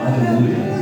Aleluia.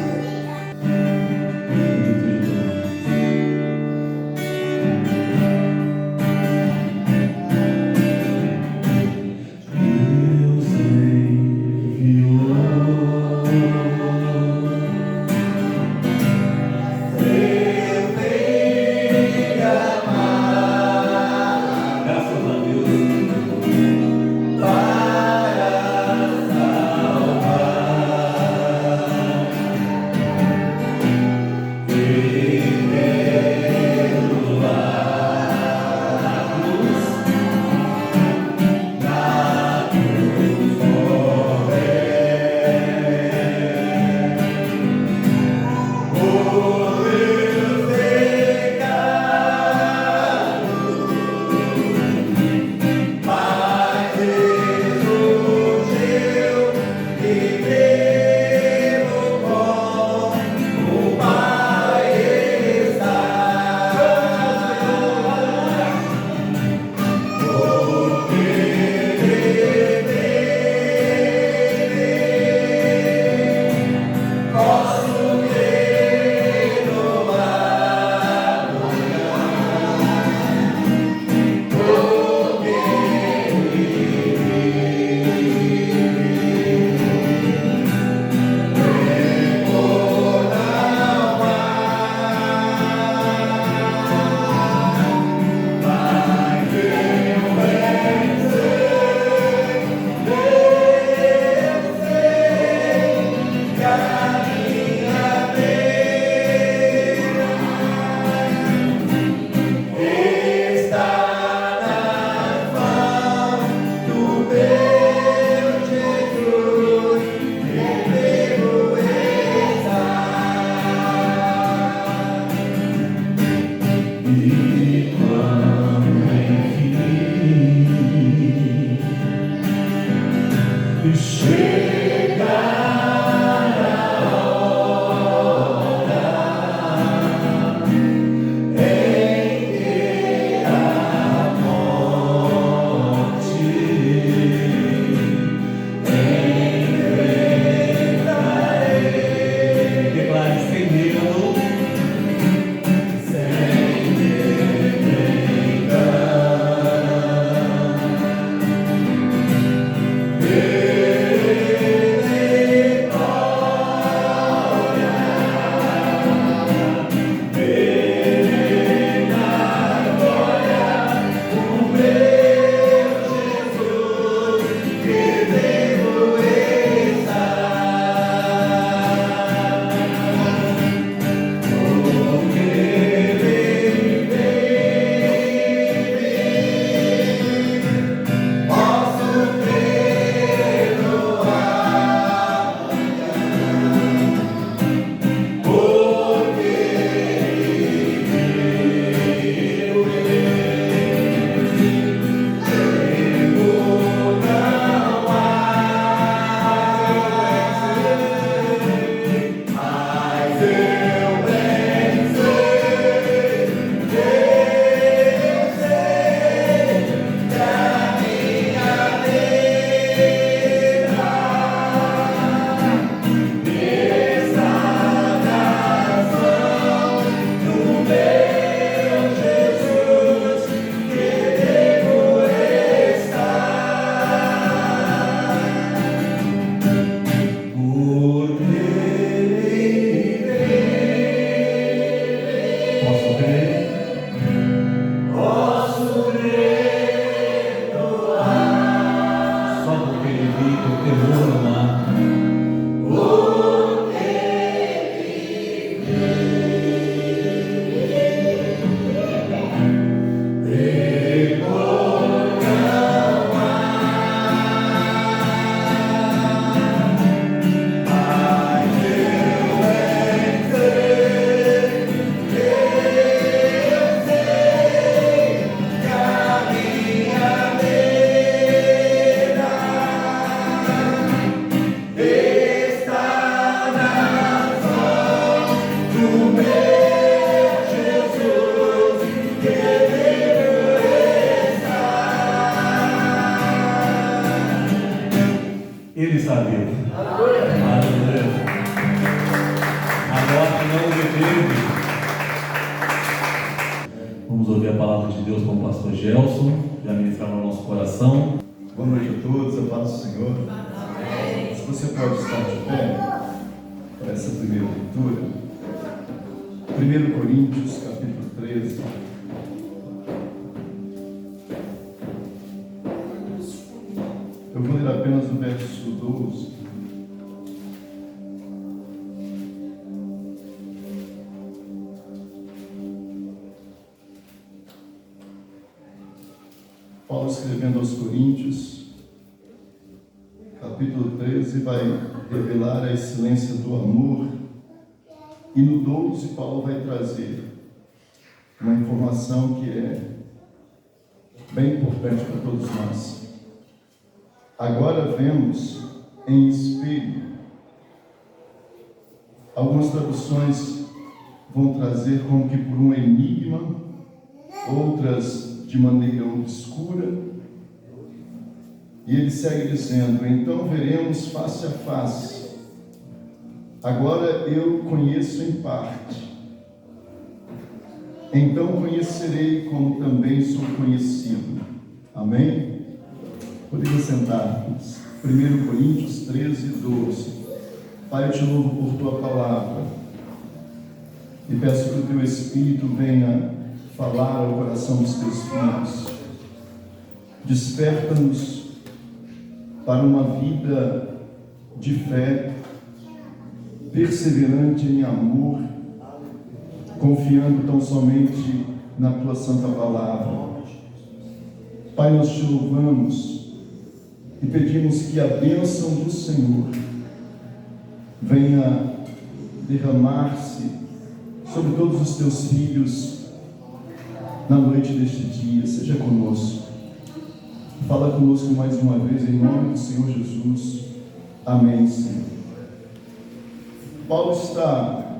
Gelson, já ministrar no nosso coração. Boa noite a todos, a paz do Senhor. Amém. Se você pode estar de pé para essa primeira leitura, 1 Coríntios, capítulo 13. Eu vou ler apenas o verso 12. Paulo escrevendo aos Coríntios, capítulo 13, vai revelar a excelência do amor, e no 12 Paulo vai trazer uma informação que é bem importante para todos nós. Agora vemos em espelho. Algumas traduções vão trazer como que por um enigma, outras de maneira obscura, e ele segue dizendo: então veremos face a face. Agora eu conheço em parte, então conhecerei como também sou conhecido. Amém? Podemos sentar-nos. 1 Coríntios 13, 12. Pai, eu te louvo por tua palavra e peço que o teu Espírito venha falar ao coração dos teus filhos. Desperta-nos para uma vida de fé, perseverante em amor, confiando tão somente na tua santa palavra. Pai, nós te louvamos e pedimos que a bênção do Senhor venha derramar-se sobre todos os teus filhos na noite deste dia. Seja conosco. Fala conosco mais uma vez, em nome do Senhor Jesus. Amém, Senhor. Paulo está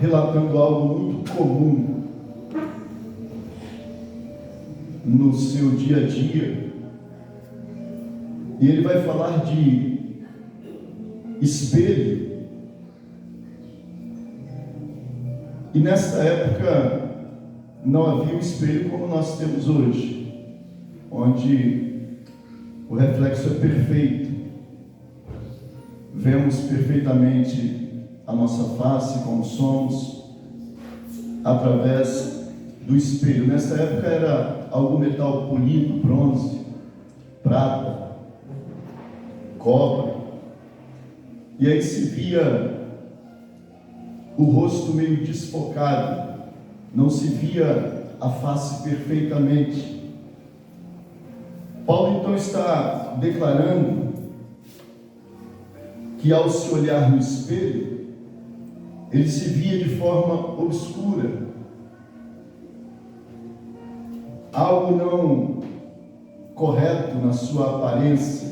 relatando algo muito comum no seu dia a dia. E ele vai falar de espelho. E nesta época não havia um espelho como nós temos hoje, onde o reflexo é perfeito. Vemos perfeitamente a nossa face, como somos, através do espelho. Nessa época era algum metal polido, bronze, prata, cobre, e aí se via o rosto meio desfocado, não se via a face perfeitamente. Paulo então está declarando que ao se olhar no espelho, ele se via de forma obscura, algo não correto na sua aparência,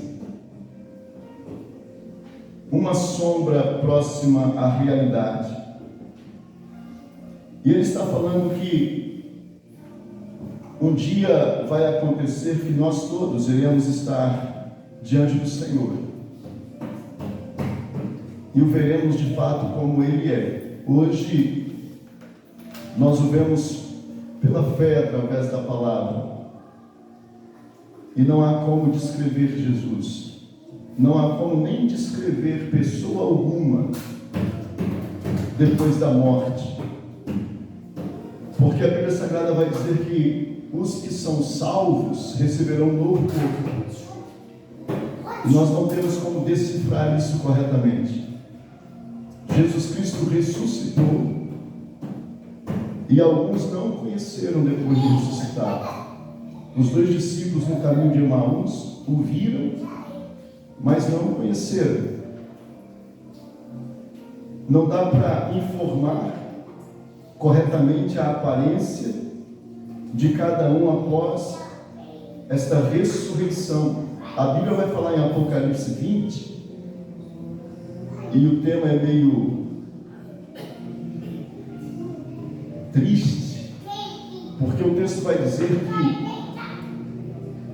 uma sombra próxima à realidade. E ele está falando que um dia vai acontecer que nós todos iremos estar diante do Senhor e o veremos de fato como Ele é. Hoje nós o vemos pela fé através da palavra, e não há como descrever Jesus, não há como nem descrever pessoa alguma depois da morte, porque a Bíblia Sagrada vai dizer que os que são salvos receberão um novo corpo. E nós não temos como decifrar isso corretamente. Jesus Cristo ressuscitou, e alguns não o conheceram depois de ressuscitar. Os 2 discípulos no caminho de Emaús o viram, mas não o conheceram. Não dá para informar corretamente a aparência de cada um após esta ressurreição. A Bíblia vai falar em Apocalipse 20, e o tema é meio triste, porque o texto vai dizer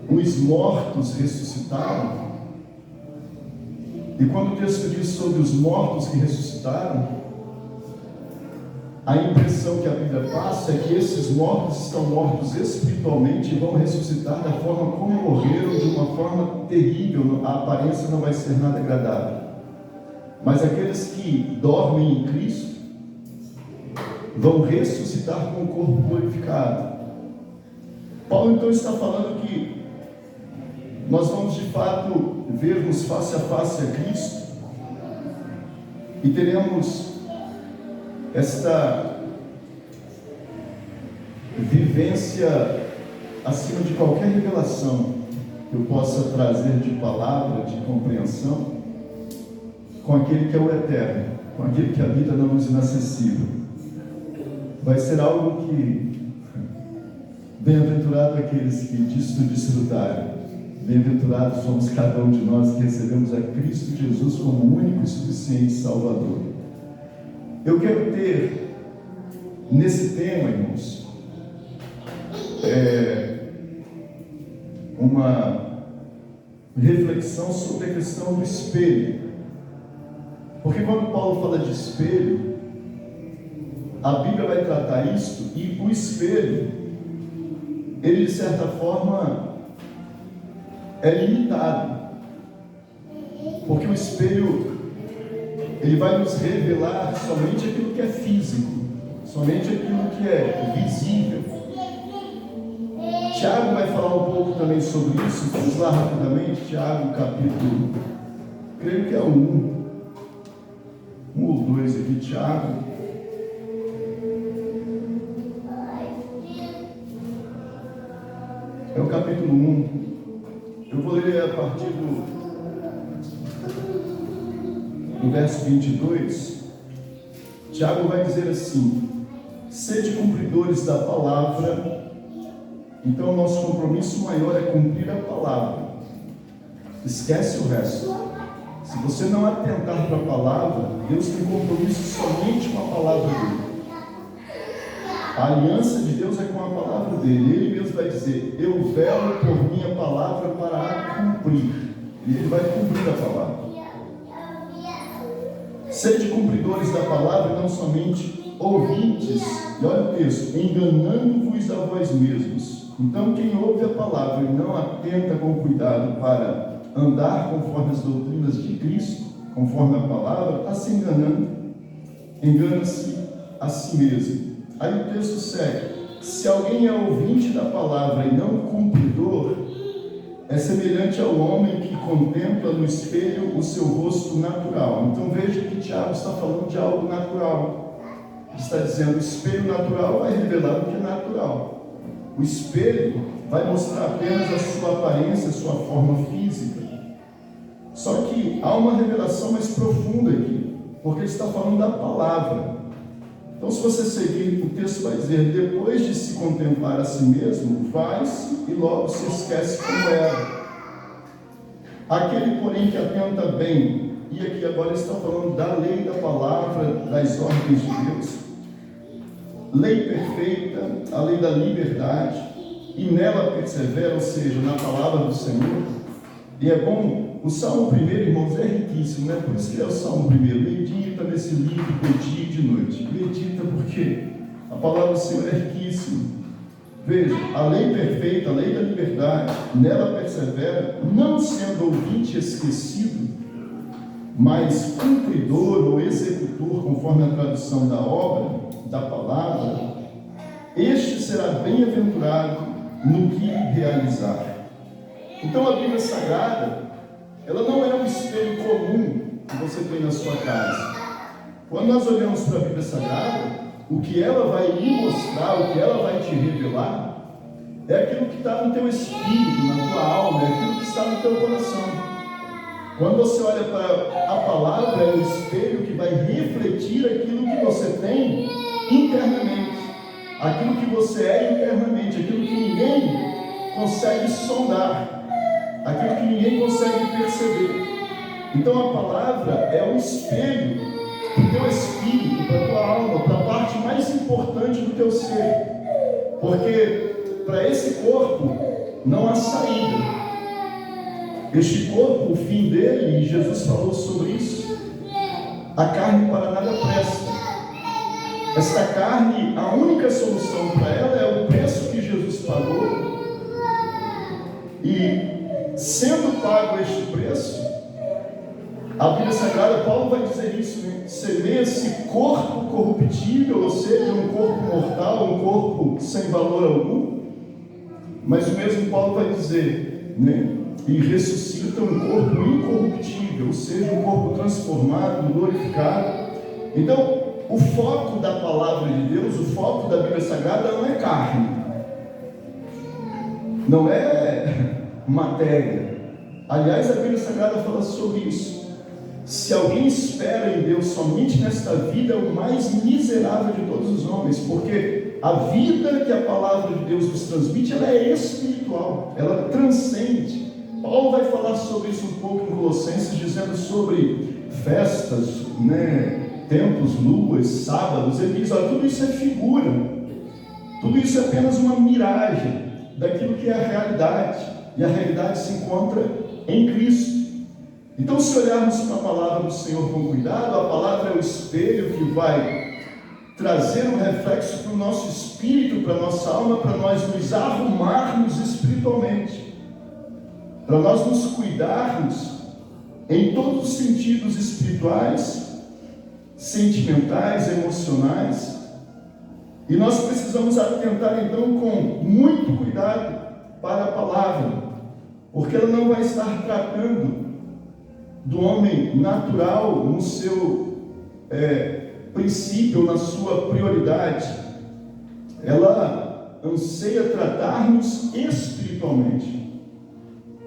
que os mortos ressuscitaram. E quando o texto diz sobre os mortos que ressuscitaram, a impressão que a Bíblia passa é que esses mortos estão mortos espiritualmente e vão ressuscitar da forma como morreram, de uma forma terrível, a aparência não vai ser nada agradável. Mas aqueles que dormem em Cristo vão ressuscitar com o corpo glorificado. Paulo então está falando que nós vamos de fato vermos face a face a Cristo e teremos esta vivência acima de qualquer revelação que eu possa trazer de palavra, de compreensão, com aquele que é o eterno, com aquele que habita na luz inacessível. Vai ser algo que, bem-aventurado aqueles que disto desfrutarem, bem-aventurados somos cada um de nós que recebemos a Cristo Jesus como único e suficiente Salvador. Eu quero ter, nesse tema, irmãos, uma reflexão sobre a questão do espelho. Porque quando Paulo fala de espelho, a Bíblia vai tratar isto, e o espelho, ele de certa forma é limitado, porque o espelho ele vai nos revelar somente aquilo que é físico, somente aquilo que é visível. Tiago vai falar um pouco também sobre isso. Vamos lá rapidamente, Tiago capítulo, creio que é 1 ou 2 aqui, Tiago. É o capítulo 1. Eu vou ler a partir do verso 22. Tiago vai dizer assim: sede cumpridores da palavra. Então o nosso compromisso maior é cumprir a palavra. Esquece o resto. Se você não atentar para a palavra, Deus tem compromisso somente com a palavra dele. A aliança de Deus é com a palavra dele. Ele mesmo vai dizer: eu velo por minha palavra para a cumprir. E ele vai cumprir a palavra. Sede cumpridores da palavra e não somente ouvintes. E olha o texto: enganando-vos a vós mesmos. Então quem ouve a palavra e não atenta com cuidado para andar conforme as doutrinas de Cristo, conforme a palavra, está se enganando. Engana-se a si mesmo. Aí o texto segue: se alguém é ouvinte da palavra e não cumpridor, é semelhante ao homem que contempla no espelho o seu rosto natural. Então veja que Tiago está falando de algo natural. Ele está dizendo: o espelho natural vai revelar o que é natural. O espelho vai mostrar apenas a sua aparência, a sua forma física. Só que há uma revelação mais profunda aqui, porque ele está falando da palavra. Então, se você seguir, o texto vai dizer: depois de se contemplar a si mesmo, vai-se e logo se esquece como era. Aquele, porém, que atenta bem, e aqui agora está falando da lei da palavra, das ordens de Deus, lei perfeita, a lei da liberdade, e nela persevera, ou seja, na palavra do Senhor. E é bom, o Salmo 1, irmãos, é riquíssimo, né? Por isso que é o Salmo 1. Medita nesse livro de dia e de noite. Medita porque a palavra do Senhor é riquíssima. Veja, a lei perfeita, a lei da liberdade, nela persevera, não sendo ouvinte esquecido, mas cumpridor ou executor, conforme a tradução da obra, da palavra, este será bem-aventurado no que realizar. Então a Bíblia Sagrada, ela não é um espelho comum que você tem na sua casa. Quando nós olhamos para a Bíblia Sagrada, o que ela vai lhe mostrar, o que ela vai te revelar, é aquilo que está no teu espírito, na tua alma, é aquilo que está no teu coração. Quando você olha para a palavra, é um espelho que vai refletir aquilo que você tem internamente, aquilo que você é internamente, aquilo que ninguém consegue sondar, aquilo que ninguém consegue perceber. Então a palavra é um espelho para o teu espírito, para a tua alma, para a parte mais importante do teu ser, porque para esse corpo não há saída. Este corpo, o fim dele, e Jesus falou sobre isso, a carne para nada presta. Esta carne, a única solução para ela é o preço que Jesus pagou. E sendo pago este preço, a Bíblia Sagrada, Paulo vai dizer isso, né? Semeia esse corpo corruptível, ou seja, um corpo mortal, um corpo sem valor algum. Mas o mesmo Paulo vai dizer, né? E ressuscita um corpo incorruptível, ou seja, um corpo transformado, glorificado. Então, o foco da palavra de Deus, o foco da Bíblia Sagrada não é carne, não é matéria. Aliás, a Bíblia Sagrada fala sobre isso. Se alguém espera em Deus somente nesta vida, é o mais miserável de todos os homens, porque a vida que a palavra de Deus nos transmite, ela é espiritual, ela transcende. Paulo vai falar sobre isso um pouco em Colossenses, dizendo sobre festas, né? Tempos, luas, sábados. Ele diz, olha, tudo isso é figura, tudo isso é apenas uma miragem daquilo que é a realidade, e a realidade se encontra em Cristo. Então, se olharmos para a palavra do Senhor com cuidado, a palavra é o espelho que vai trazer um reflexo para o nosso espírito, para a nossa alma, para nós nos arrumarmos espiritualmente, para nós nos cuidarmos em todos os sentidos espirituais, sentimentais, emocionais. E nós precisamos atentar então com muito cuidado para a palavra, porque ela não vai estar tratando do homem natural no seu princípio, na sua prioridade. Ela anseia tratar-nos espiritualmente.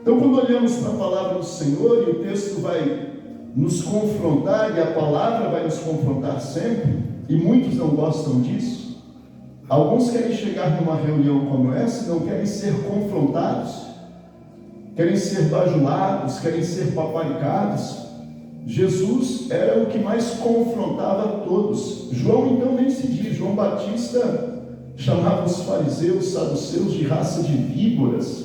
Então, quando olhamos para a palavra do Senhor, e o texto vai nos confrontar, e a palavra vai nos confrontar sempre, e muitos não gostam disso. Alguns querem chegar numa reunião como essa e não querem ser confrontados, querem ser bajulados, querem ser paparicados. Jesus era o que mais confrontava a todos. João então nem se diz. João Batista chamava os fariseus, saduceus de raça de víboras,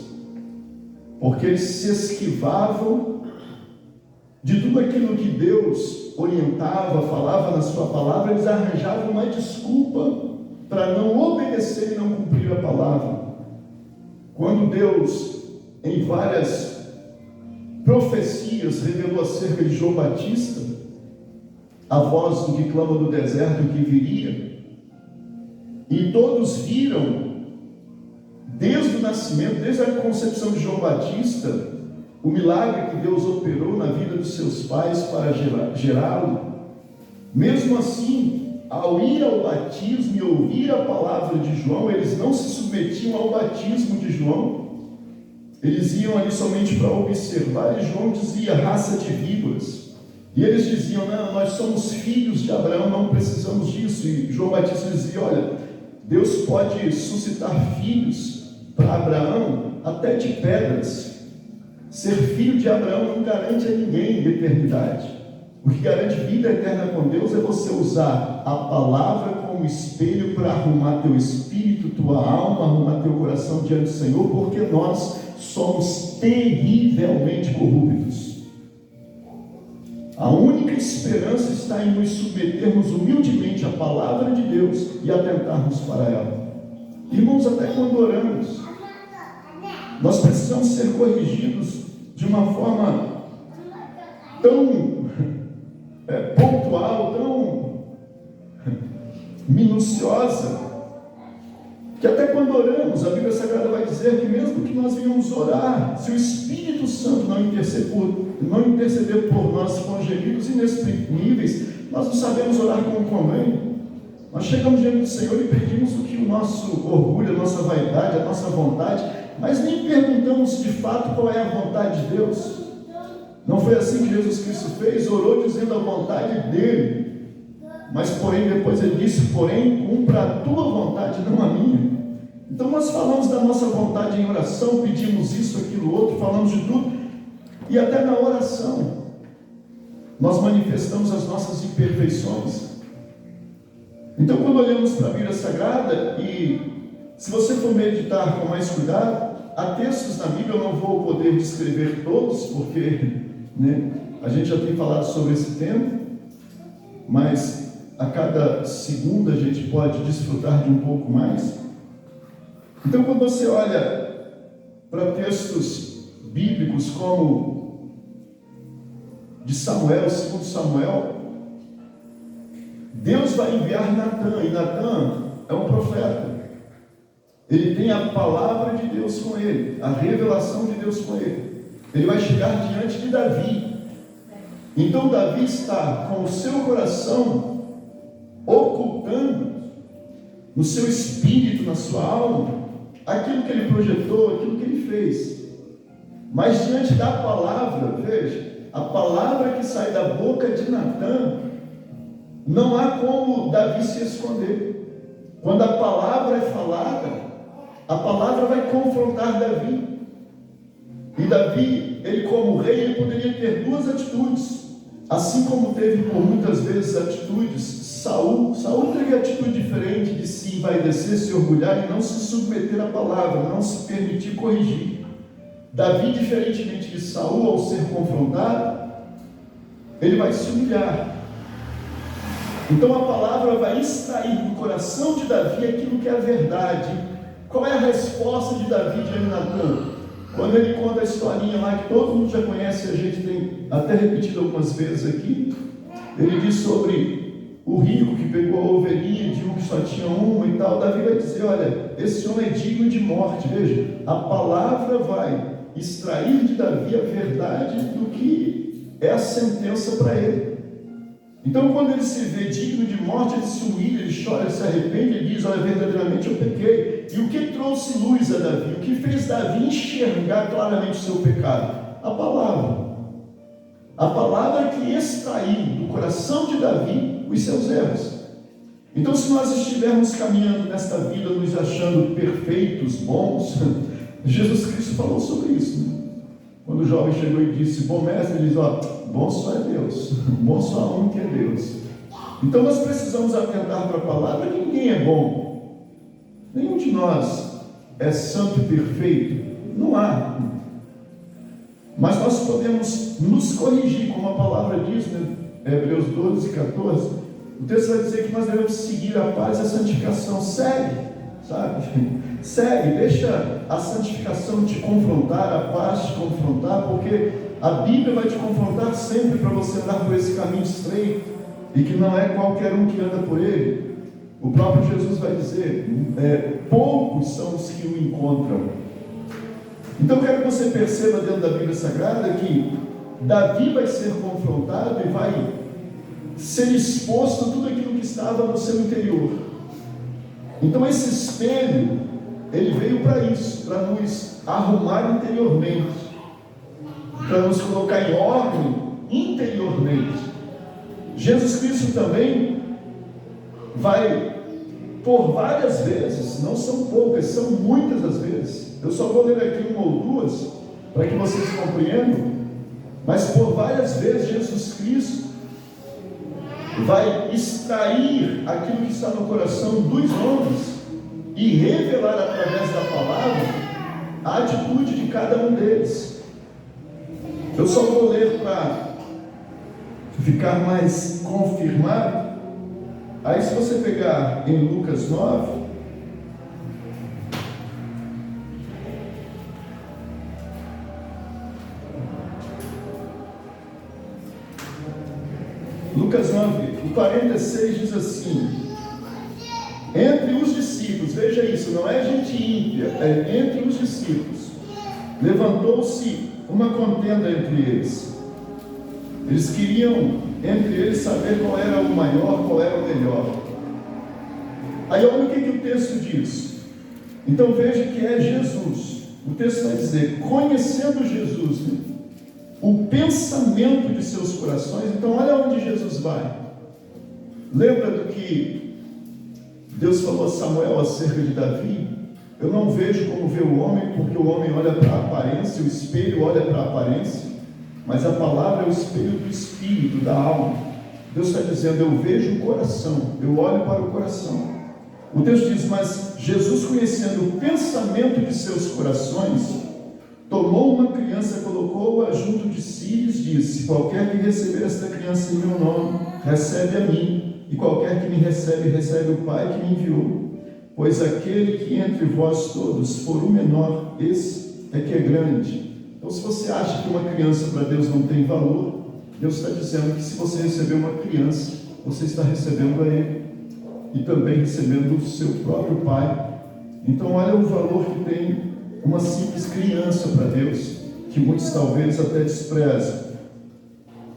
porque eles se esquivavam de tudo aquilo que Deus orientava, falava na sua palavra. Eles arranjavam uma desculpa para não obedecer e não cumprir a palavra. Quando Deus, em várias profecias, revelou acerca de João Batista, a voz do que clama do deserto que viria, e todos viram, desde o nascimento, desde a concepção de João Batista, o milagre que Deus operou na vida dos seus pais para gerá-lo. Mesmo assim, ao ir ao batismo e ouvir a palavra de João, eles não se submetiam ao batismo de João. Eles iam ali somente para observar, e João dizia, raça de víboras. E eles diziam, não, nós somos filhos de Abraão, não precisamos disso. E João Batista dizia, olha, Deus pode suscitar filhos para Abraão até de pedras. Ser filho de Abraão não garante a ninguém eternidade. O que garante vida eterna com Deus é você usar a palavra como espelho para arrumar teu espírito, tua alma, arrumar teu coração diante do Senhor, porque nós somos terrivelmente corruptos. A única esperança está em nos submetermos humildemente à palavra de Deus e atentarmos para ela. Irmãos, até quando oramos, nós precisamos ser corrigidos de uma forma tão pontual, tão minuciosa, que até quando oramos, a Bíblia Sagrada vai dizer que mesmo que nós venhamos orar, se o Espírito Santo não interceder por nós com gemidos inexprimíveis, nós não sabemos orar como convém. Nós chegamos diante do Senhor e pedimos o que o nosso orgulho, a nossa vaidade, a nossa vontade, mas nem perguntamos de fato qual é a vontade de Deus. Não foi assim que Jesus Cristo fez, orou dizendo a vontade dele, mas porém depois ele disse, porém cumpra a tua vontade, não a minha. Então nós falamos da nossa vontade em oração, pedimos isso, aquilo, outro, falamos de tudo, e até na oração nós manifestamos as nossas imperfeições. Então quando olhamos para a Bíblia Sagrada, e se você for meditar com mais cuidado, há textos na Bíblia, eu não vou poder descrever todos, porque a gente já tem falado sobre esse tema, mas a cada segundo a gente pode desfrutar de um pouco mais. Então, quando você olha para textos bíblicos como de Samuel, segundo Samuel, Deus vai enviar Natã, e Natã é um profeta. Ele tem a palavra de Deus com ele, a revelação de Deus com ele. Ele vai chegar diante de Davi. Então Davi está com o seu coração ocultando no seu espírito, na sua alma, aquilo que ele projetou, aquilo que ele fez. Mas diante da palavra, veja, a palavra que sai da boca de Natã, não há como Davi se esconder. Quando a palavra é falada, a palavra vai confrontar Davi. E Davi, ele como rei, ele poderia ter duas atitudes. Assim como teve por muitas vezes atitudes, Saul teve atitude diferente de se envaidecer, se orgulhar e não se submeter à palavra, não se permitir corrigir. Davi, diferentemente de Saul, ao ser confrontado, ele vai se humilhar. Então a palavra vai extrair do coração de Davi aquilo que é a verdade. Qual é a resposta de Davi diante de Natã? Quando ele conta a historinha lá que todo mundo já conhece, a gente tem até repetido algumas vezes aqui, ele diz sobre o rico que pegou a ovelhinha de um que só tinha uma e tal. Davi vai dizer, olha, esse homem é digno de morte. Veja, a palavra vai extrair de Davi a verdade do que é a sentença para ele. Então, quando ele se vê digno de morte, ele se humilha, ele chora, ele se arrepende, ele diz, olha, verdadeiramente eu pequei. E o que trouxe luz a Davi? O que fez Davi enxergar claramente o seu pecado? A palavra. A palavra que extraiu do coração de Davi os seus erros. Então, se nós estivermos caminhando nesta vida, nos achando perfeitos, bons, Jesus Cristo falou sobre isso, né? Quando o jovem chegou e disse, bom mestre, ele diz, ó, bom só é Deus, bom só há um que é Deus. Então nós precisamos atentar para a palavra que ninguém é bom. Nenhum de nós é santo e perfeito, não há. Mas nós podemos nos corrigir, como a palavra diz, né? Hebreus 12, 14, o texto vai dizer que nós devemos seguir a paz e a santificação. Segue, sabe? Segue, deixa a santificação te confrontar, a paz te confrontar, porque a Bíblia vai te confrontar sempre para você andar por esse caminho estreito, e que não é qualquer um que anda por ele. O próprio Jesus vai dizer, poucos são os que o encontram. Então eu quero que você perceba dentro da Bíblia Sagrada que Davi vai ser confrontado e vai ser exposto a tudo aquilo que estava no seu interior. Então esse espelho, ele veio para isso, para nos arrumar interiormente, para nos colocar em ordem interiormente. Jesus Cristo também vai, por várias vezes, não são poucas, são muitas as vezes, eu só vou ler aqui uma ou duas, para que vocês compreendam, mas por várias vezes Jesus Cristo vai extrair aquilo que está no coração dos homens e revelar através da palavra a atitude de cada um deles. Eu só vou ler para ficar mais confirmado. Aí se você pegar em Lucas 9, Lucas 9, o 46 diz assim, entre os discípulos, veja isso, não é gente ímpia, é entre os discípulos, levantou-se uma contenda entre eles. Eles queriam, entre eles, saber qual era o maior, qual era o melhor. Aí olha o que o texto diz. Então veja que é Jesus. O texto vai dizer, conhecendo Jesus, né, o pensamento de seus corações. Então olha onde Jesus vai. Lembra do que Deus falou a Samuel acerca de Davi? Eu não vejo como vê o homem, porque o homem olha para a aparência, o espelho olha para a aparência, mas a palavra é o espelho do espírito, da alma. Deus está dizendo, eu vejo o coração, eu olho para o coração. O texto diz, mas Jesus, conhecendo o pensamento de seus corações, tomou uma criança, colocou-a junto de si e lhes disse, qualquer que receber esta criança em meu nome, recebe a mim. e qualquer que me recebe, recebe o Pai que me enviou. Pois aquele que entre vós todos for o menor, esse é que é grande. Então, se você acha que uma criança para Deus não tem valor, Deus está dizendo que se você receber uma criança, você está recebendo a Ele e também recebendo o seu próprio Pai. Então, olha o valor que tem uma simples criança para Deus, que muitos talvez até desprezam.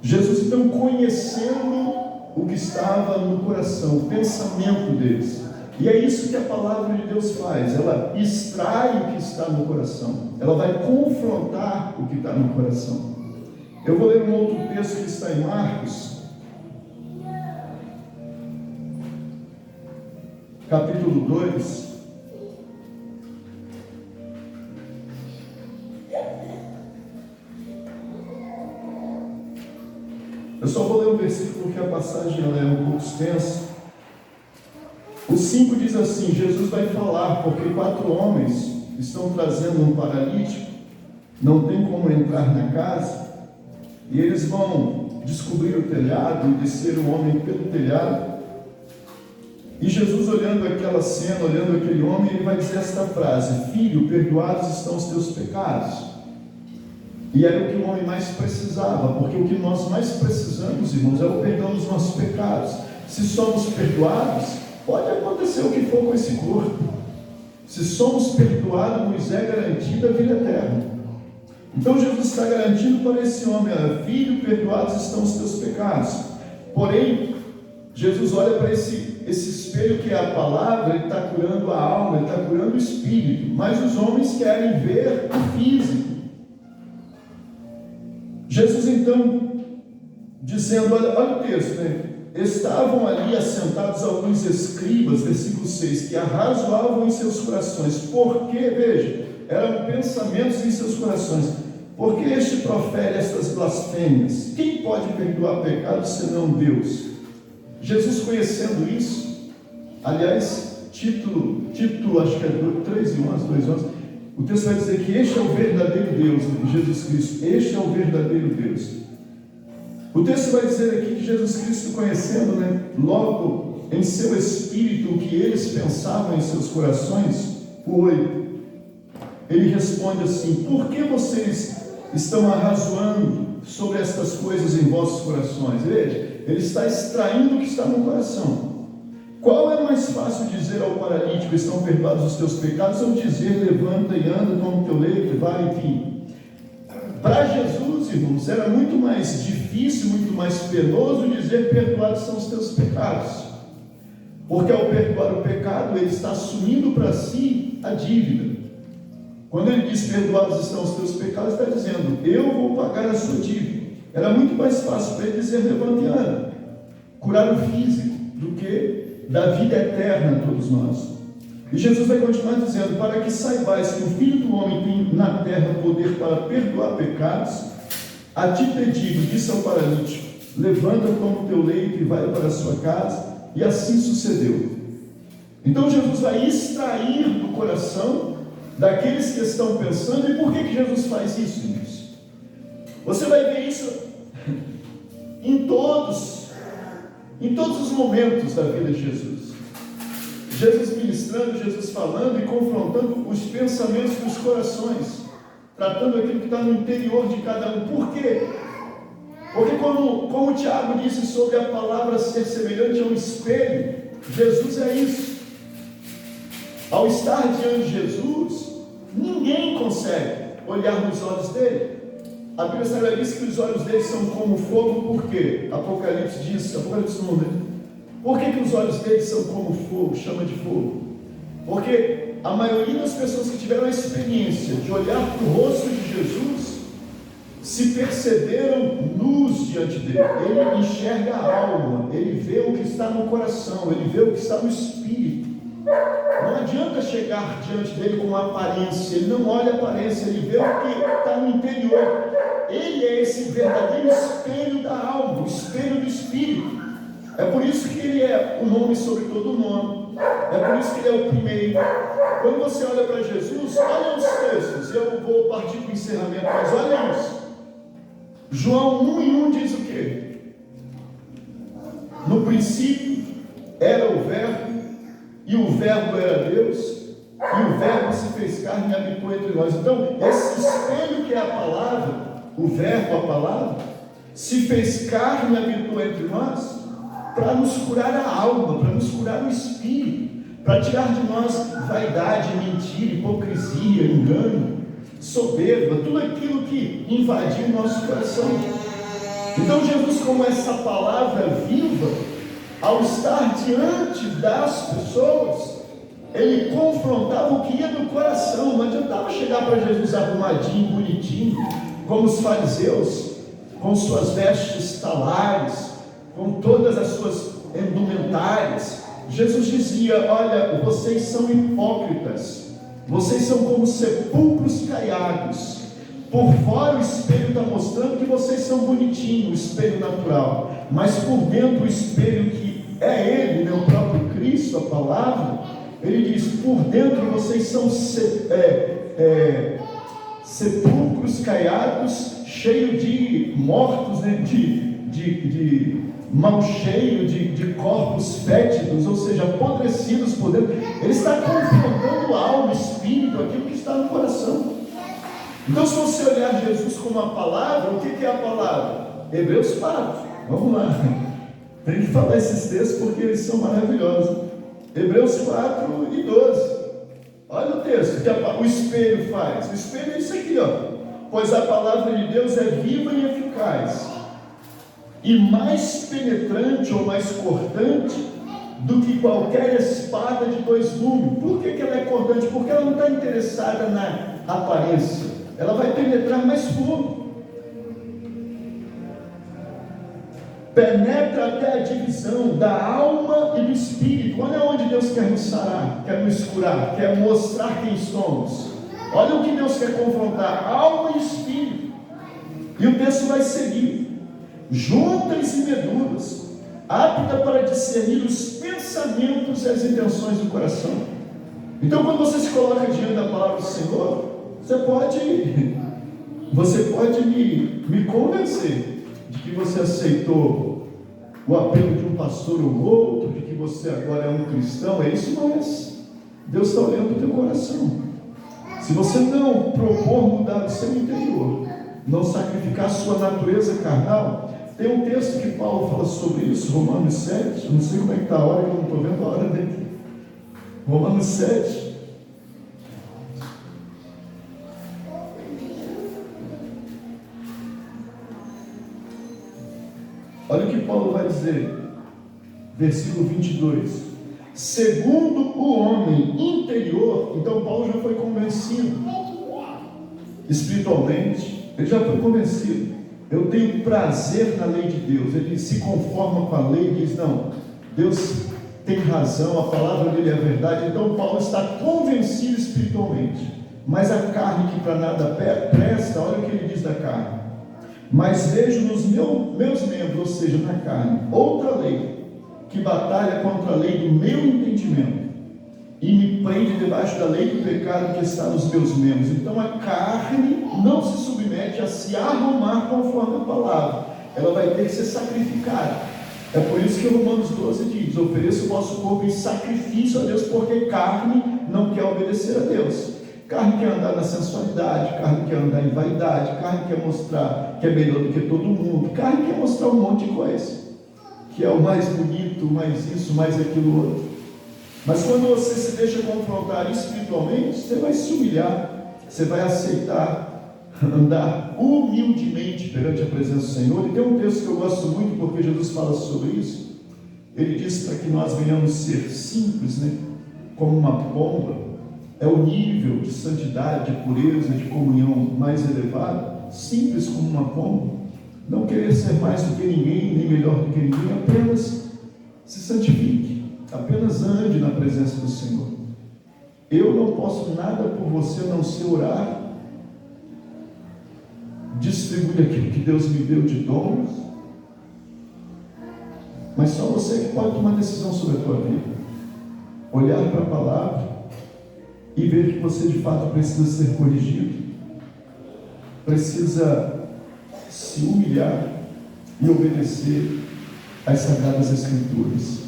Jesus, então, conhecendo o que estava no coração, o pensamento deles. E é isso que a palavra de Deus faz. Ela extrai o que está no coração. Ela vai confrontar o que está no coração. Eu vou ler um outro texto que está em Marcos, capítulo 2. Eu só vou ler um versículo porque a passagem ela é um pouco extensa. O 5 diz assim: Jesus vai falar, porque 4 homens estão trazendo um paralítico, não tem como entrar na casa, e eles vão descobrir o telhado e descer o homem pelo telhado. E Jesus, olhando aquela cena, olhando aquele homem, ele vai dizer esta frase: filho, perdoados estão os teus pecados. E era o que o homem mais precisava, porque o que nós mais precisamos, irmãos, é o perdão dos nossos pecados. Se somos perdoados, pode acontecer o que for com esse corpo. Se somos perdoados, nos é garantida a vida eterna. Então Jesus está garantindo para esse homem: filho, perdoados estão os teus pecados. Porém, Jesus olha para esse espelho que é a palavra, ele está curando a alma, ele está curando o espírito, mas os homens querem ver o físico. Jesus então, dizendo, olha o texto, né? Estavam ali assentados alguns escribas, versículo 6, que arrazoavam em seus corações. Porque, veja, eram pensamentos em seus corações. Porque este profere estas blasfêmias? Quem pode perdoar pecados senão Deus? Jesus, conhecendo isso, aliás, título acho que é 3:11, o texto vai dizer que este é o verdadeiro Deus, Jesus Cristo. Este é o verdadeiro Deus. O texto vai dizer aqui que Jesus Cristo, conhecendo, logo em seu espírito o que eles pensavam em seus corações, o 8, ele responde assim: por que vocês estão arrazoando sobre estas coisas em vossos corações? Veja, ele está extraindo o que está no coração. Qual é mais fácil dizer ao paralítico: estão perdoados os teus pecados, ou dizer: levanta e anda, toma o teu leito e vai, enfim? Para Jesus, irmãos, era muito mais difícil, muito mais penoso dizer: perdoados são os teus pecados, porque ao perdoar o pecado, ele está assumindo para si a dívida. Quando ele diz: perdoados estão os teus pecados, está dizendo: eu vou pagar a sua dívida. Era muito mais fácil para ele dizer: levanta e anda, curar o físico, do que da vida eterna a todos nós. E Jesus vai continuar dizendo: para que saibais que o Filho do Homem tem na terra poder para perdoar pecados, a ti pedido, disse ao paralítico: levanta, toma o teu leito e vai para a sua casa. E assim sucedeu. Então Jesus vai extrair do coração daqueles que estão pensando. E por que Jesus faz isso, irmãos? Você vai ver isso em todos os momentos da vida de Jesus. Jesus ministrando, Jesus falando e confrontando os pensamentos dos corações, tratando aquilo que está no interior de cada um. Por quê? Porque como o Tiago disse sobre a palavra ser semelhante a um espelho, Jesus é isso. Ao estar diante de Jesus, ninguém consegue olhar nos olhos dele. A Bíblia Sagrada diz que os olhos dele são como fogo. Por quê? Apocalipse diz, Apocalipse 1, né? Por que os olhos dele são como fogo, chama de fogo? Porque a maioria das pessoas que tiveram a experiência de olhar para o rosto de Jesus se perceberam nus diante dele. Ele enxerga a alma, ele vê o que está no coração, ele vê o que está no espírito. Não adianta chegar diante dele com uma aparência, ele não olha a aparência, ele vê o que está no interior. Ele é esse verdadeiro espelho da alma, o espelho do espírito. É por isso que ele é o nome sobre todo nome, é por isso que ele é o primeiro. Quando você olha para Jesus, olha os textos, eu vou partir para o encerramento, mas olha isso. João 1:1 diz o quê? No princípio e o Verbo era Deus, e o Verbo se fez carne e habitou entre nós. Então, esse espelho que é a palavra, o Verbo, a palavra, se fez carne e habitou entre nós para nos curar a alma, para nos curar o espírito, para tirar de nós vaidade, mentira, hipocrisia, engano, soberba, tudo aquilo que invadiu o nosso coração. Então Jesus, como essa palavra viva, ao estar diante das pessoas, ele confrontava o que ia no coração. Não adiantava chegar para Jesus arrumadinho, bonitinho, como os fariseus, com suas vestes talares, com todas as suas indumentárias. Jesus dizia: olha, vocês são hipócritas, vocês são como sepulcros caiados. Por fora o espelho está mostrando que vocês são bonitinhos, o espelho natural, mas por dentro o espelho que é ele, né, o próprio Cristo, a palavra, ele diz: por dentro vocês são sepulcros caiados, cheios de mortos, né, de mão cheio de corpos fétidos, ou seja, apodrecidos por dentro. Ele está confrontando a alma, o espírito, aquilo que está no coração. Então, se você olhar Jesus como a palavra, o que é a palavra? Hebreus 4, vamos lá, tem que falar esses textos porque eles são maravilhosos. Hebreus 4 e 12, olha o texto que o espelho faz. O espelho é isso aqui, ó. Pois a palavra de Deus é viva e eficaz, e mais penetrante ou mais cortante do que qualquer espada de dois gumes. Por que ela é cortante? Porque ela não está interessada na aparência, ela vai penetrar mais fundo, penetra até a divisão da alma e do espírito. Olha onde Deus quer nos sarar, quer nos curar, quer mostrar quem somos. Olha o que Deus quer confrontar: alma e espírito. E o texto vai seguir: juntas e medulas, apta para discernir os pensamentos e as intenções do coração. Então, quando você se coloca diante da palavra do Senhor, você pode me convencer de que você aceitou o apelo de um pastor ou outro, de que você agora é um cristão. É isso, mas Deus está olhando para o teu coração. Se você não propor mudar o seu interior, não sacrificar a sua natureza carnal. Tem um texto que Paulo fala sobre isso, Romanos 7, eu não sei como é que está a hora, que eu não estou vendo a hora daqui. Romanos 7. Olha o que Paulo vai dizer, versículo 22. Segundo o homem interior, então Paulo já foi convencido, espiritualmente, ele já foi convencido. Eu tenho prazer na lei de Deus. Ele se conforma com a lei e diz: não, Deus tem razão, a palavra dele é a verdade. Então Paulo está convencido espiritualmente, mas a carne que para nada presta, olha o que ele diz da carne: mas vejo nos meus membros, ou seja, na carne, outra lei, que batalha contra a lei do meu entendimento, e me prende debaixo da lei do pecado que está nos meus membros. Então a carne não se submete a se arrumar conforme a palavra, ela vai ter que ser sacrificada. É por isso que Romanos 12 diz: ofereça o vosso corpo em sacrifício a Deus, porque carne não quer obedecer a Deus. Carne quer andar na sensualidade, carne quer andar em vaidade, carne quer mostrar que é melhor do que todo mundo, carne quer mostrar um monte de coisa, que é o mais bonito, mais isso, mais aquilo outro. Mas quando você se deixa confrontar espiritualmente, você vai se humilhar, você vai aceitar, andar humildemente perante a presença do Senhor. E tem um texto que eu gosto muito, porque Jesus fala sobre isso. Ele diz para que nós venhamos ser simples, né? Como uma pomba. É o nível de santidade, de pureza, de comunhão mais elevado. Simples como uma pomba. Não querer ser mais do que ninguém, nem melhor do que ninguém. Apenas se santifique. Apenas ande na presença do Senhor. Eu não posso nada por você, a não ser orar, distribuir aquilo que Deus me deu de dons, mas só você que pode tomar decisão sobre a tua vida. Olhar para a palavra e ver que você de fato precisa ser corrigido, precisa se humilhar e obedecer às Sagradas Escrituras.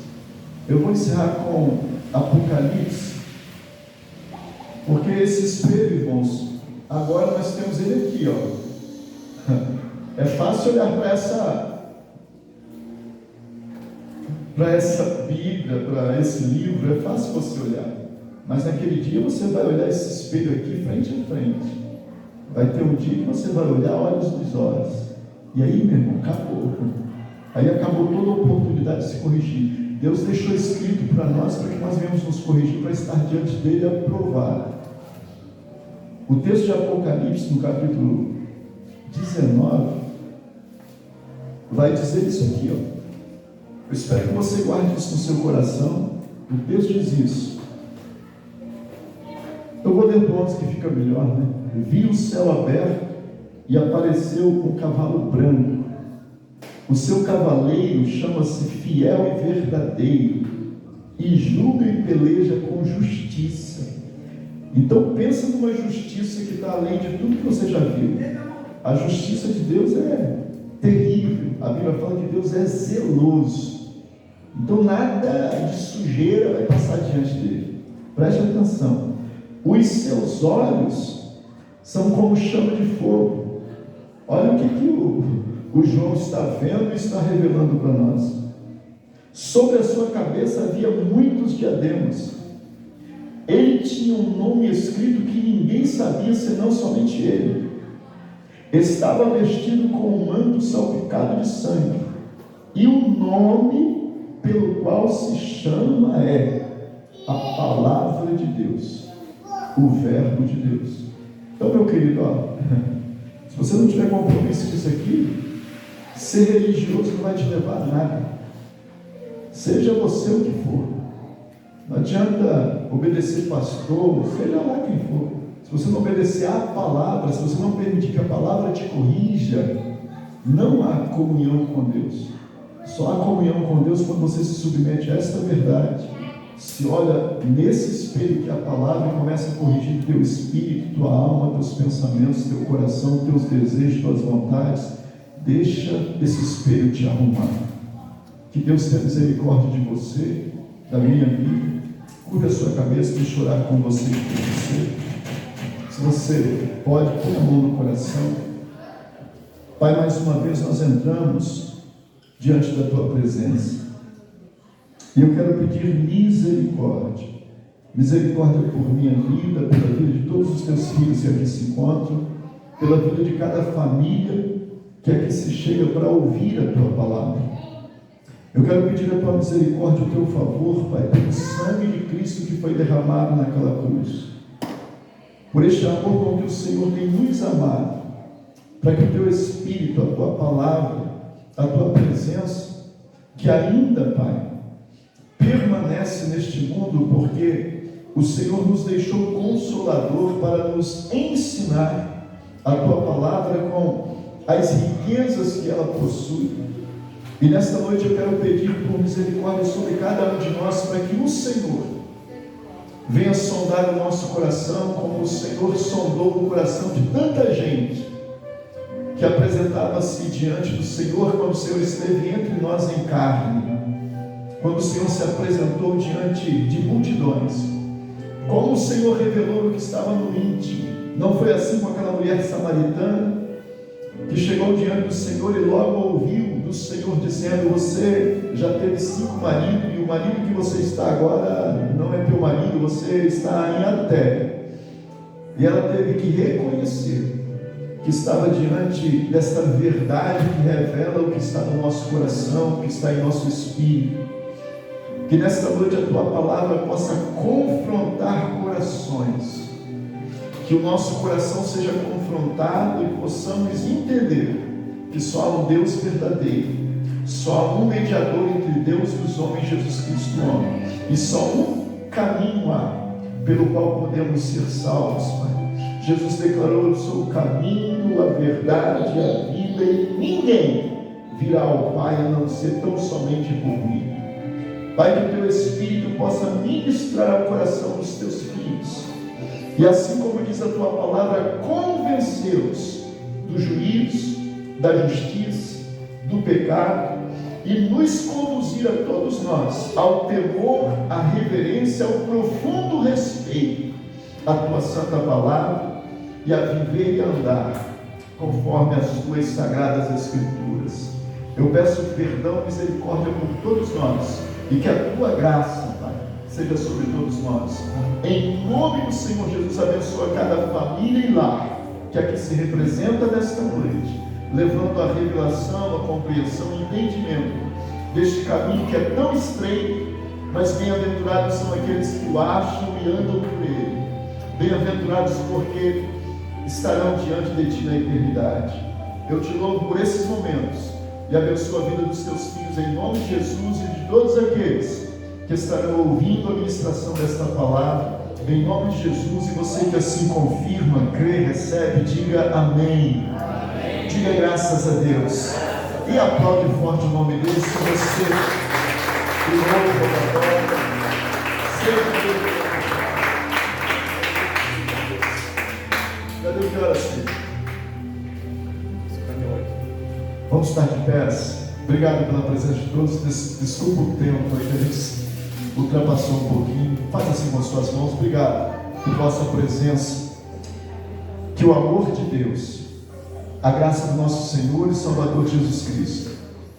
Eu vou encerrar com Apocalipse, porque esse espelho, irmãos, agora nós temos ele aqui, ó. É fácil olhar para essa Bíblia, para esse livro, é fácil você olhar. Mas naquele dia você vai olhar esse espelho aqui frente a frente. Vai ter um dia que você vai olhar olhos nos olhos. E aí, meu irmão, acabou. Aí acabou toda a oportunidade de se corrigir. Deus deixou escrito para nós, para que nós venhamos nos corrigir, para estar diante dele e aprovar. O texto de Apocalipse, no capítulo 19, vai dizer isso aqui, ó. Eu espero que você guarde isso no seu coração. O texto diz isso. Eu vou ler para onde que fica melhor, né? Vi o céu aberto e apareceu um cavalo branco. O seu cavaleiro chama-se Fiel e Verdadeiro, e julga e peleja com justiça. Então pensa numa justiça que está além de tudo que você já viu. A justiça de Deus é terrível. A Bíblia fala que Deus é zeloso. Então nada de sujeira vai passar diante dele. Preste atenção. Os seus olhos são como chama de fogo. Olha o que o João está vendo e está revelando para nós. Sobre a sua cabeça havia muitos diademas. Ele tinha um nome escrito que ninguém sabia senão somente ele. Estava vestido com um manto salpicado de sangue. E o nome pelo qual se chama é a Palavra de Deus, o Verbo de Deus. Então, meu querido, ó, se você não tiver compromisso com isso aqui, ser religioso não vai te levar a nada. Seja você o que for. Não adianta obedecer pastor, seja lá quem for. Se você não obedecer à palavra, se você não permitir que a palavra te corrija, não há comunhão com Deus. Só há comunhão com Deus quando você se submete a esta verdade. Se olha nesse espelho que é a palavra e começa a corrigir teu espírito, tua alma, teus pensamentos, teu coração, teus desejos, tuas vontades. Deixa esse espelho te arrumar. Que Deus tenha misericórdia de você, da minha vida. Curva a sua cabeça e chorar com você e com você. Se você pode, põe a mão no coração. Pai, mais uma vez nós entramos diante da tua presença. E eu quero pedir misericórdia. Misericórdia por minha vida, pela vida de todos os teus filhos que aqui se encontram, pela vida de cada família que aqui se chega para ouvir a tua palavra. Eu quero pedir a tua misericórdia, o teu favor, Pai, pelo sangue de Cristo que foi derramado naquela cruz. Por este amor com que o Senhor tem nos amado, para que o teu Espírito, a tua palavra, a tua presença, que ainda, Pai, permanece neste mundo, porque o Senhor nos deixou consolador para nos ensinar a tua palavra com as riquezas que ela possui. E nesta noite eu quero pedir por misericórdia sobre cada um de nós, para que o Senhor venha sondar o nosso coração, como o Senhor sondou o coração de tanta gente que apresentava-se diante do Senhor quando o Senhor esteve entre nós em carne, quando o Senhor se apresentou diante de multidões, como o Senhor revelou o que estava no íntimo. Não foi assim com aquela mulher samaritana que chegou diante do Senhor e logo ouviu do Senhor dizendo: você já teve 5 maridos e o marido que você está agora não é teu marido, você está em adultério. E ela teve que reconhecer que estava diante desta verdade que revela o que está no nosso coração, o que está em nosso espírito. Que nesta noite a tua palavra possa confrontar corações, que o nosso coração seja confrontado e possamos entender que só há um Deus verdadeiro, só há um mediador entre Deus e os homens, Jesus Cristo homem, e só um caminho há pelo qual podemos ser salvos, Pai. Jesus declarou: eu sou o caminho, a verdade, a vida, e ninguém virá ao Pai a não ser tão somente por mim. Pai, que o teu Espírito possa ministrar ao coração dos teus filhos, e assim como diz a tua palavra, convencê-los do juízo, da justiça, do pecado, e nos conduzir a todos nós ao temor, à reverência, ao profundo respeito à tua santa palavra e a viver e andar conforme as tuas sagradas escrituras. Eu peço perdão e misericórdia por todos nós e que a tua graça, Pai, seja sobre todos nós. Em nome do Senhor Jesus, abençoa cada família e lar que aqui se representa nesta noite, levando a revelação, a compreensão e entendimento deste caminho que é tão estreito, mas bem-aventurados são aqueles que o acham e andam por ele. Bem-aventurados porque estarão diante de ti na eternidade. Eu te louvo por esses momentos e abençoo a vida dos teus filhos em nome de Jesus e de todos aqueles que estarão ouvindo a ministração desta palavra, em nome de Jesus. E você que assim confirma, crê, recebe, diga amém. Amém. Diga graças a Deus e aplaude forte o nome dele. Se você o novo adora, seja cadê o que horas, filho? 58. Vamos estar de pés. Obrigado pela presença de todos. Desculpa o tempo, que a gente ultrapassou um pouquinho. Faz assim com as suas mãos. Obrigado por vossa presença. Que o amor de Deus, a graça do nosso Senhor e Salvador Jesus Cristo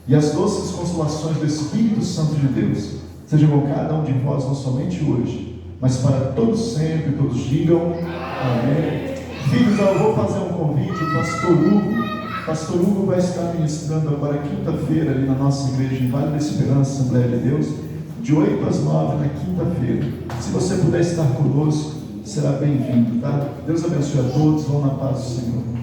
e as doces consolações do Espírito Santo de Deus sejam com cada um de vós, não somente hoje, mas para todos sempre. Todos digam amém. Filhos, eu vou fazer um convite. O pastor Hugo vai estar ministrando agora quinta-feira ali na nossa igreja em Vale da Esperança, Assembleia de Deus, de 8 às 9 na quinta-feira. Se você puder estar conosco, será bem-vindo, tá? Deus abençoe a todos, vão na paz do Senhor.